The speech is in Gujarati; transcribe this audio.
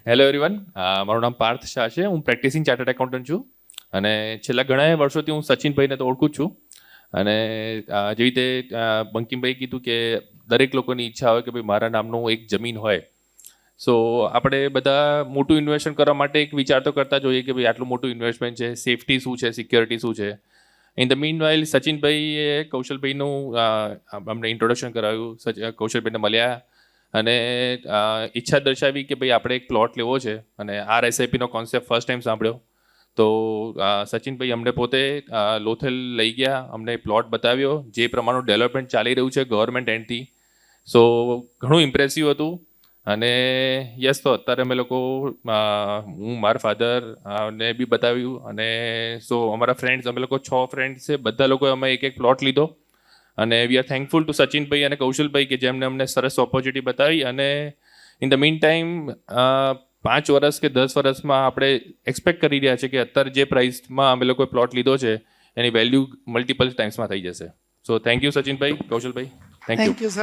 હેલો એવરીવન, મારું નામ પાર્થ શાહ છે. હું પ્રેક્ટિસિંગ ચાર્ટર્ડ એકાઉન્ટન્ટ છું અને છેલ્લા ઘણા વર્ષોથી હું સચિનભાઈને તો ઓળખું જ છું. અને જેવી રીતે બંકિમભાઈ કીધું કે દરેક લોકોની ઈચ્છા હોય કે ભાઈ મારા નામનું એક જમીન હોય. સો આપણે બધા મોટું ઇન્વેસ્ટમેન્ટ કરવા માટે એક વિચાર તો કરતા જોઈએ કે ભાઈ આટલું મોટું ઇન્વેસ્ટમેન્ટ છે, સેફટી શું છે, સિક્યોરિટી શું છે. ઇન ધ મીન વાઇલ સચિનભાઈએ કૌશલભાઈનું અમને ઇન્ટ્રોડક્શન કરાવ્યું. કૌશલભાઈને મળ્યા અને ઈચ્છા દર્શાવી કે ભાઈ આપણે એક પ્લોટ લેવો છે અને RSIPનો કોન્સેપ્ટ ફર્સ્ટ ટાઈમ સાંભળ્યો. તો સચિનભાઈ અમને પોતે લોથલ લઈ ગયા, અમને પ્લોટ બતાવ્યો જે પ્રમાણનું ડેવલપમેન્ટ ચાલી રહ્યું છે ગવર્મેન્ટ એન્ડથી. સો ઘણું ઇમ્પ્રેસિવ હતું. અને યસ, તો અત્યારે અમે લોકો હું મારા ફાધર ને બી બતાવ્યું અને સો અમારા ફ્રેન્ડ્સ, અમે લોકો 6 ફ્રેન્ડ્સ છે, બધા લોકોએ અમે એક પ્લોટ લીધો. અને વી આર થેન્કફુલ ટુ સચિનભાઈ અને કૌશલભાઈ કે જેમને અમને સરસ ઓપોર્ચ્યુનિટી બતાવી. અને ઇન ધ મીન ટાઈમ 5 વર્ષ કે 10 વર્ષમાં આપણે એક્સપેક્ટ કરી રહ્યા છે કે અત્યારે જે પ્રાઇસમાં અમે લોકોએ પ્લોટ લીધો છે એની વેલ્યુ મલ્ટિપલ ટાઈમ્સમાં થઈ જશે. So thank you સચિનભાઈ, કૌશલભાઈ, thank you. Thank you sir.